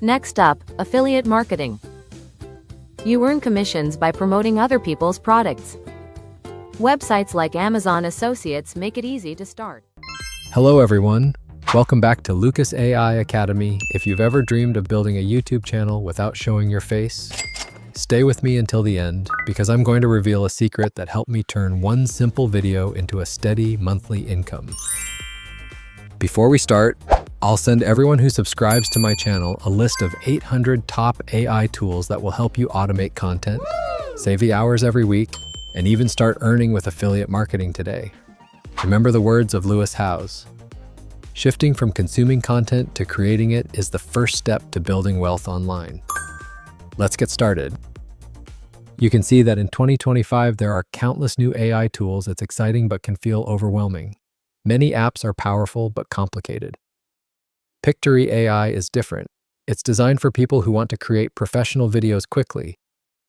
Next up, affiliate marketing. You earn commissions by promoting other people's products. Websites like Amazon Associates make it easy to start. Hello everyone, welcome back to Lucas AI Academy. If you've ever dreamed of building a YouTube channel without showing your face, stay with me until the end because I'm going to reveal a secret that helped me turn one simple video into a steady monthly income. Before we start, I'll send everyone who subscribes to my channel a list of 800 top AI tools that will help you automate content, save the hours every week, and even start earning with affiliate marketing today. Remember the words of Lewis Howes: shifting from consuming content to creating it is the first step to building wealth online. Let's get started. You can see that in 2025, there are countless new AI tools. It's exciting but can feel overwhelming. Many apps are powerful but complicated. Pictory AI is different. It's designed for people who want to create professional videos quickly,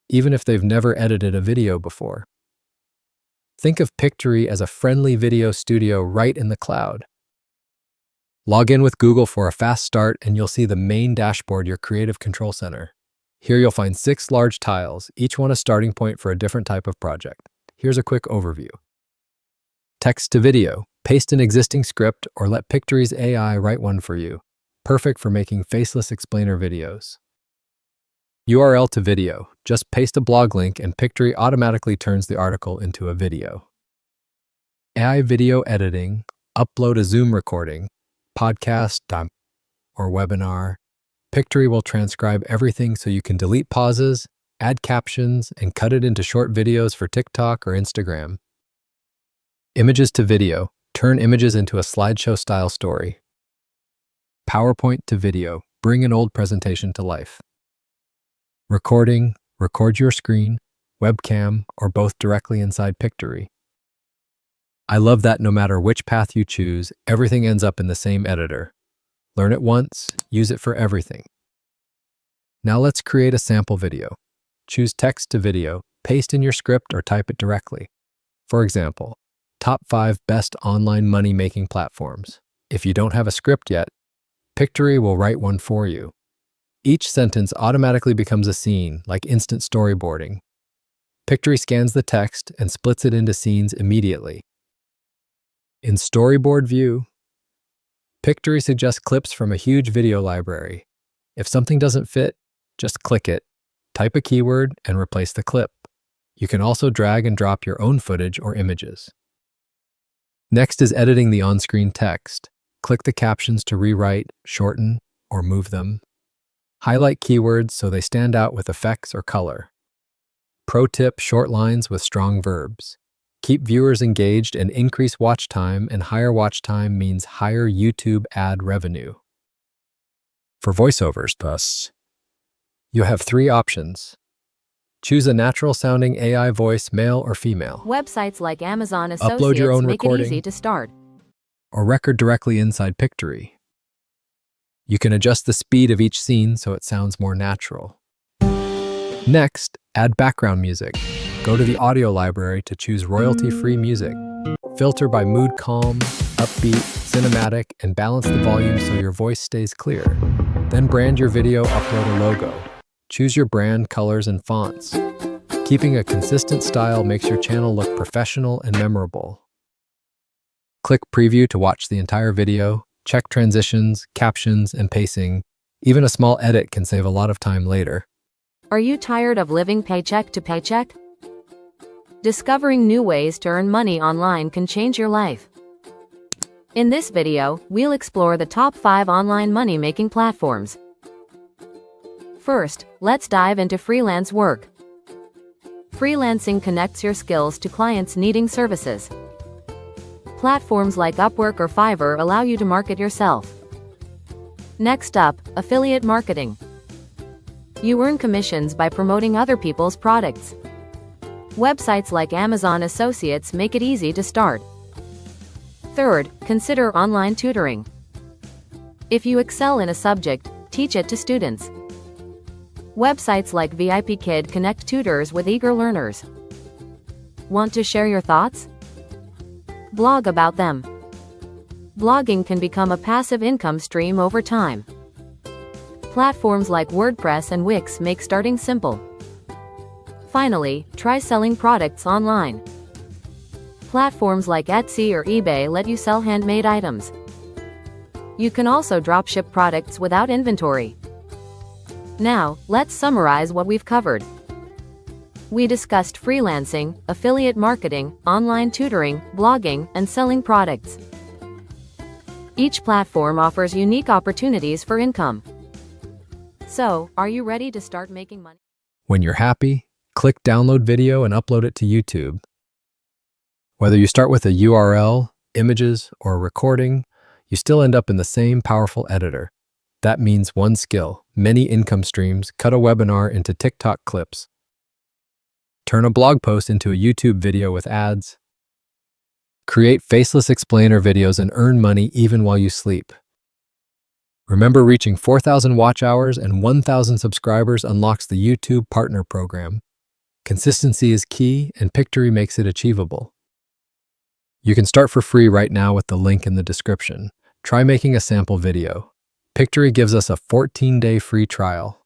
even if they've never edited a video before. Think of Pictory as a friendly video studio right in the cloud. Log in with Google for a fast start and you'll see the main dashboard, your creative control center. Here you'll find 6 large tiles, each one a starting point for a different type of project. Here's a quick overview. Text to video. Paste an existing script or let Pictory's AI write one for you. Perfect for making faceless explainer videos. URL to video. Just paste a blog link and Pictory automatically turns the article into a video. AI video editing. Upload a Zoom recording, podcast, or webinar. Pictory will transcribe everything so you can delete pauses, add captions, and cut it into short videos for TikTok or Instagram. Images to video. Turn images into a slideshow-style story. PowerPoint to video. Bring an old presentation to life. Recording. Record your screen, webcam, or both directly inside Pictory. I love that no matter which path you choose, everything ends up in the same editor. Learn it once, use it for everything. Now let's create a sample video. Choose text to video, paste in your script, or type it directly. For example, top 5 best online money-making platforms. If you don't have a script yet, Pictory will write one for you. Each sentence automatically becomes a scene, like instant storyboarding. Pictory scans the text and splits it into scenes immediately. In storyboard view, Pictory suggests clips from a huge video library. If something doesn't fit, just click it, type a keyword, and replace the clip. You can also drag and drop your own footage or images. Next is editing the on-screen text. Click the captions to rewrite, shorten, or move them. Highlight keywords so they stand out with effects or color. Pro tip: short lines with strong verbs. Keep viewers engaged and increase watch time, and higher watch time means higher YouTube ad revenue. For voiceovers, thus, you have 3 options. Choose a natural-sounding AI voice, male or female. Websites like Amazon Associates Upload your own make it recording easy to start. or record directly inside Pictory. You can adjust the speed of each scene so it sounds more natural. Next, add background music. Go to the audio library to choose royalty-free music. Filter by mood: calm, upbeat, cinematic, and balance the volume so your voice stays clear. Then brand your video, upload a logo. Choose your brand, colors, and fonts. Keeping a consistent style makes your channel look professional and memorable. Click preview to watch the entire video. Check transitions, captions, and pacing. Even a small edit can save a lot of time later. Are you tired of living paycheck to paycheck? Discovering new ways to earn money online can change your life. In this video, we'll explore the top 5 online money-making platforms. First, let's dive into freelance work. Freelancing connects your skills to clients needing services. Platforms like Upwork or Fiverr allow you to market yourself. Next up, affiliate marketing. You earn commissions by promoting other people's products. Websites like Amazon Associates make it easy to start. Third, consider online tutoring. If you excel in a subject, teach it to students. Websites like VIP Kid connect tutors with eager learners. Want to share your thoughts? Blog about them. Blogging can become a passive income stream over time. Platforms like WordPress and Wix make starting simple. Finally, try selling products online. Platforms like Etsy or eBay let you sell handmade items. You can also dropship products without inventory. Now, let's summarize what we've covered. We discussed freelancing, affiliate marketing, online tutoring, blogging, and selling products. Each platform offers unique opportunities for income. So, are you ready to start making money? When you're happy, click download video and upload it to YouTube. Whether you start with a URL, images, or a recording, you still end up in the same powerful editor. That means one skill, many income streams, cut a webinar into TikTok clips, turn a blog post into a YouTube video with ads, create faceless explainer videos and earn money even while you sleep. Remember, reaching 4,000 watch hours and 1,000 subscribers unlocks the YouTube Partner Program. Consistency is key, and Pictory makes it achievable. You can start for free right now with the link in the description. Try making a sample video. Pictory gives us a 14-day free trial.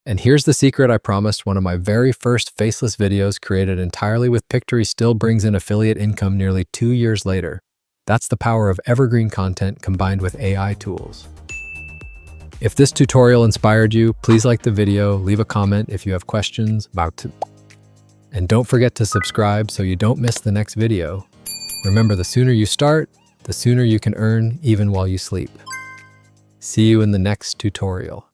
And here's the secret I promised: one of my very first faceless videos created entirely with Pictory still brings in affiliate income nearly 2 years later. That's the power of evergreen content combined with AI tools. If this tutorial inspired you, please like the video, leave a comment if you have questions about it. And don't forget to subscribe so you don't miss the next video. Remember, the sooner you start, the sooner you can earn even while you sleep. See you in the next tutorial.